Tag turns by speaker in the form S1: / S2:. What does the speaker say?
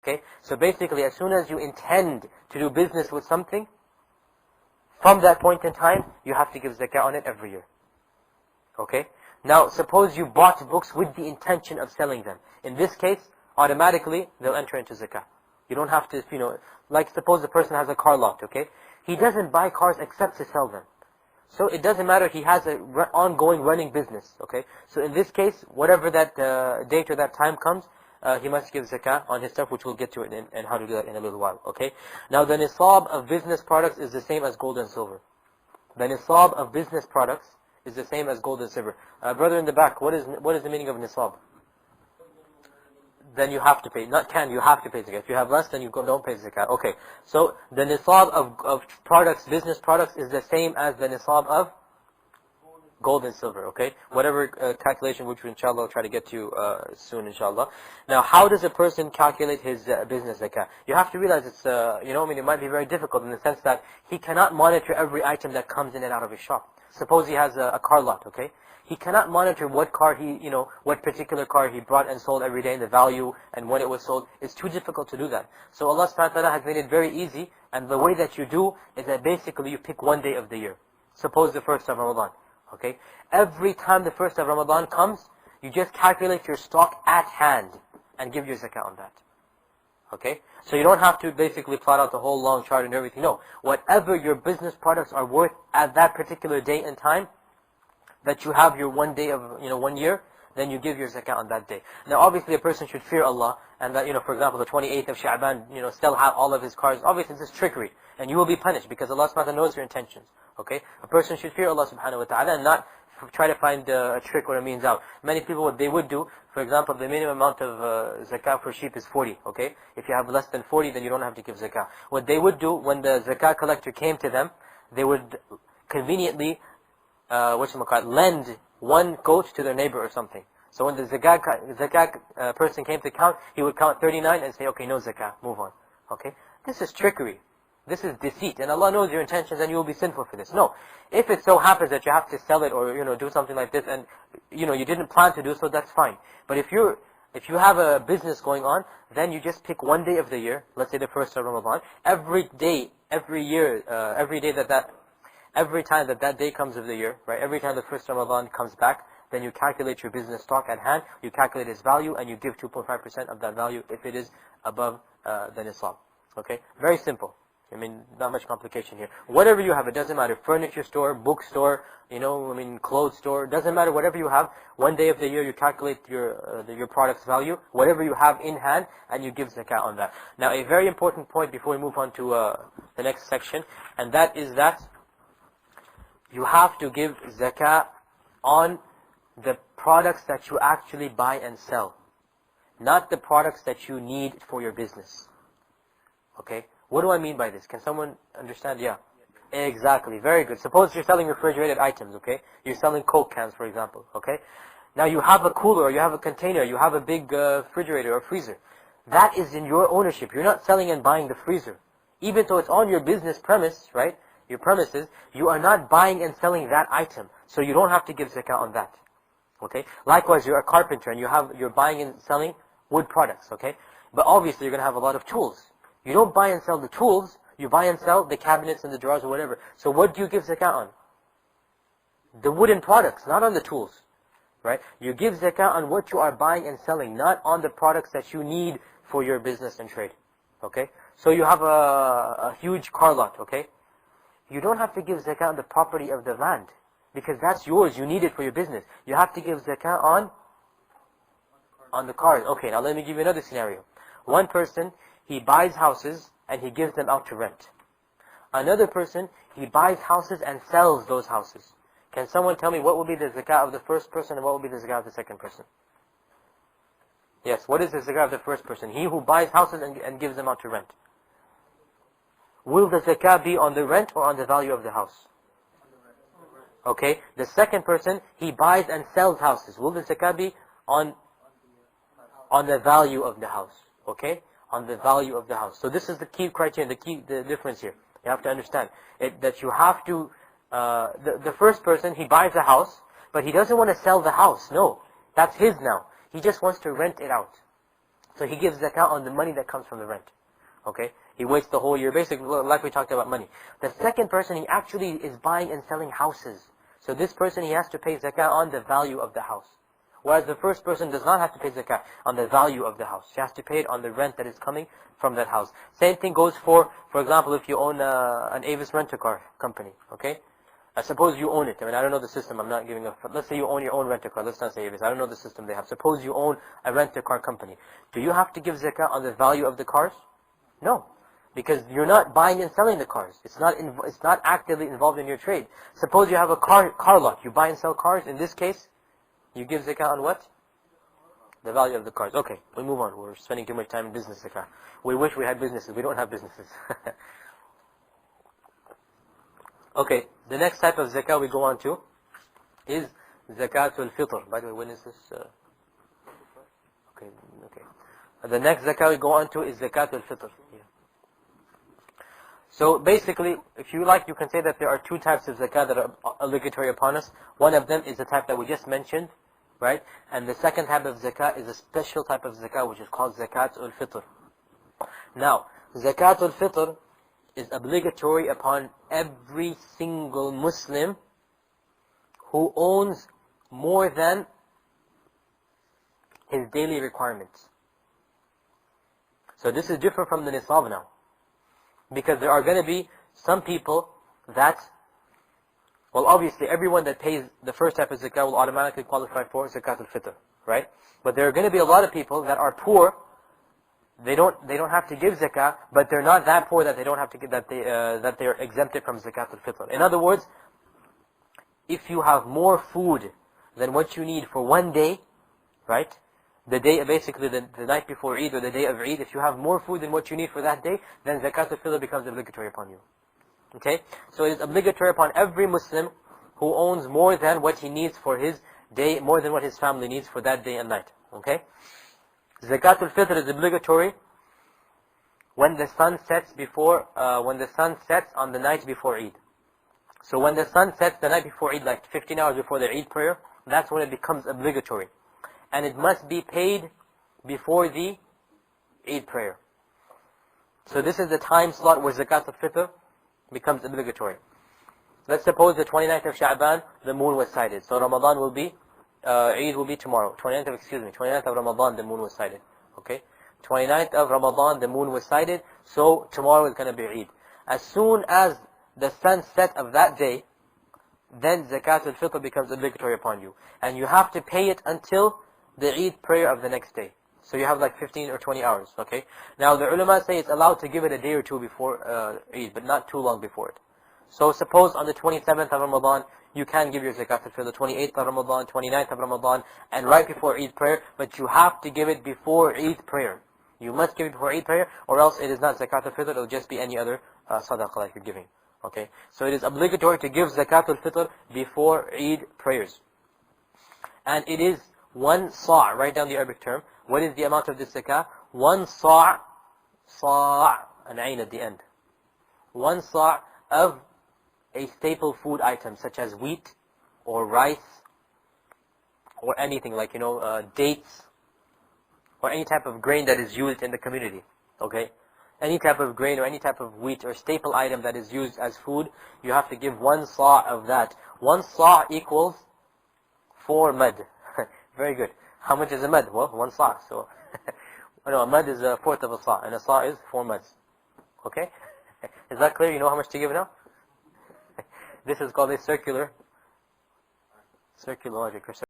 S1: Okay, so basically as soon as you intend to do business with something, from that point in time, you have to give zakah on it every year. Okay? Now, suppose you bought books with the intention of selling them. In this case, automatically, they'll enter into zakah. You don't have to, like suppose the person has a car lot, okay? He doesn't buy cars except to sell them. So it doesn't matter, he has an ongoing running business, okay? So in this case, whatever that date or that time comes, he must give zakah on his stuff, which we'll get to it and how to do that in a little while, okay? Now the nisab of business products is the same as gold and silver. The nisab of business products is the same as gold and silver. Brother in the back, what is the meaning of nisab? Then you have to pay. Not can, you have to pay zakah. If you have less, then you don't pay zakah. Okay. So the nisab of products, business products, is the same as the nisab of gold and silver. Okay. Whatever calculation, which we inshallah will try to get to soon, inshallah. Now, how does a person calculate his business zakah? You have to realize it's, it might be very difficult in the sense that he cannot monitor every item that comes in and out of his shop. Suppose he has a car lot, okay? He cannot monitor what car what particular car he brought and sold every day, and the value and when it was sold. It's too difficult to do that. So Allah subhanahu wa ta'ala has made it very easy, and the way that you do is that basically you pick one day of the year. Suppose the first of Ramadan, okay? Every time the first of Ramadan comes, you just calculate your stock at hand and give your zakah on that. Okay? So you don't have to basically plot out the whole long chart and everything. No. Whatever your business products are worth at that particular day and time, that you have your one day of, 1 year, then you give your zakah on that day. Now obviously a person should fear Allah, and that, for example, the 28th of Sha'ban, still have all of his cars. Obviously this is trickery, and you will be punished, because Allah subhanahu wa ta'ala knows your intentions. Okay? A person should fear Allah subhanahu wa ta'ala, and not try to find a trick or a means out. Many people, what they would do, for example, the minimum amount of zakah for sheep is 40, okay? If you have less than 40, then you don't have to give zakah. What they would do, when the zakah collector came to them, they would conveniently lend one goat to their neighbor or something. So when the zakah person came to count, he would count 39 and say, okay, no zakah, move on. Okay? This is trickery. This is deceit, and Allah knows your intentions, and you will be sinful for this. No. If it so happens that you have to sell it or, do something like this, and, you didn't plan to do so, that's fine. But if you have a business going on, then you just pick one day of the year, let's say the first of Ramadan, every day, every year, every time that day comes of the year, right, every time the first Ramadan comes back, then you calculate your business stock at hand, you calculate its value, and you give 2.5% of that value if it is above the nisab. Okay? Very simple. Not much complication here. Whatever you have, it doesn't matter. Furniture store, bookstore, clothes store, doesn't matter. Whatever you have, one day of the year you calculate your product's value, whatever you have in hand, and you give zakah on that. Now, a very important point before we move on to the next section, and that is that you have to give zakah on the products that you actually buy and sell, not the products that you need for your business. Okay? What do I mean by this? Can someone understand? Yeah. Exactly. Very good. Suppose you're selling refrigerated items, okay? You're selling Coke cans, for example, okay? Now you have a cooler, or you have a container, you have a big refrigerator or freezer. That is in your ownership. You're not selling and buying the freezer. Even though it's on your business premise, right? Your premises, you are not buying and selling that item. So you don't have to give zakah on that. Okay? Likewise, you're a carpenter and you're buying and selling wood products, okay? But obviously you're going to have a lot of tools. You don't buy and sell the tools, you buy and sell the cabinets and the drawers or whatever. So what do you give zakah on? The wooden products, not on the tools. Right? You give zakah on what you are buying and selling, not on the products that you need for your business and trade. Okay? So you have a huge car lot, okay? You don't have to give zakah on the property of the land, because that's yours, you need it for your business. You have to give zakah on the cars. Okay, now let me give you another scenario. One person, he buys houses and he gives them out to rent. Another person, he buys houses and sells those houses. Can someone tell me what will be the zakah of the first person and what will be the zakah of the second person? Yes, what is the zakah of the first person? He who buys houses and gives them out to rent. Will the zakah be on the rent or on the value of the house? Okay, the second person, he buys and sells houses. Will the zakah be on the value of the house? Okay? On the value of the house. So this is the key criterion, the difference here. You have to understand that you have to, the first person, he buys a house, but he doesn't want to sell the house. No, that's his now. He just wants to rent it out. So he gives zakah on the money that comes from the rent. Okay? He waits the whole year, basically like we talked about money. The second person, he actually is buying and selling houses. So this person, he has to pay zakah on the value of the house. Whereas the first person does not have to pay zakah on the value of the house. He has to pay it on the rent that is coming from that house. Same thing goes for example, if you own an Avis rent-a-car company, okay? Suppose you own it. I mean, I don't know the system. I'm not giving a... Let's say you own your own rent-a-car. Let's not say Avis. I don't know the system they have. Suppose you own a rent-a-car company. Do you have to give zakah on the value of the cars? No. Because you're not buying and selling the cars. It's not actively involved in your trade. Suppose you have a car lot. You buy and sell cars. In this case, you give zakah on what? The value of the cars. Okay, we move on. We're spending too much time in business zakah. We wish we had businesses. We don't have businesses. Okay, the next type of zakah we go on to is zakatul fitr. By the way, when is this? Okay. The next zakah we go on to is zakatul fitr. Yeah. So basically, if you like, you can say that there are two types of zakah that are obligatory upon us. One of them is the type that we just mentioned, right? And the second type of zakah is a special type of zakah which is called zakatul fitr. Now, zakatul fitr is obligatory upon every single Muslim who owns more than his daily requirements. So this is different from the nisab now. Because there are going to be some people that, well, obviously everyone that pays the first type of zakah will automatically qualify for zakatul fitr, right? But there are going to be a lot of people that are poor. They don't have to give zakah, but they're not that poor that they don't have to give that they're exempted from zakatul fitr. In other words, if you have more food than what you need for one day, right? The day, basically the night before Eid or the day of Eid, if you have more food than what you need for that day, then zakatul fitr becomes obligatory upon you. Okay? So it is obligatory upon every Muslim who owns more than what he needs for his day, more than what his family needs for that day and night. Okay? Zakatul fitr is obligatory when the sun sets on the night before Eid. So when the sun sets the night before Eid, like 15 hours before the Eid prayer, that's when it becomes obligatory. And it must be paid before the Eid prayer. So this is the time slot where zakatul fitr becomes obligatory. Let's suppose the 29th of Sha'ban, the moon was sighted. So Ramadan will be, Eid will be tomorrow. 29th of Ramadan, the moon was sighted. Okay? 29th of Ramadan, the moon was sighted. So tomorrow is going to be Eid. As soon as the sunset of that day, then zakatul fitr becomes obligatory upon you. And you have to pay it until the Eid prayer of the next day. So you have like 15 or 20 hours. Okay? Now the ulama say it's allowed to give it a day or two before Eid, but not too long before it. So suppose on the 27th of Ramadan, you can give your zakat al-fitr, the 28th of Ramadan, 29th of Ramadan, and right before Eid prayer, but you have to give it before Eid prayer. You must give it before Eid prayer, or else it is not zakat al-fitr, it will just be any other sadaqah like you're giving. Okay? So it is obligatory to give zakat al-fitr before Eid prayers. And it is 1 sa', write down the Arabic term. What is the amount of this zakah? 1 sa', an ayn at the end. 1 sa' of a staple food item, such as wheat, or rice, or anything like, dates, or any type of grain that is used in the community. Okay? Any type of grain or any type of wheat or staple item that is used as food, you have to give 1 sa' of that. 1 sa' equals 4 mud. Very good. How much is a mud? Well, 1 sa'. So, no, a mud is a fourth of a sa', and a sa' is 4 muds. Okay? Is that clear? You know how much to give now? This is called a circular logic.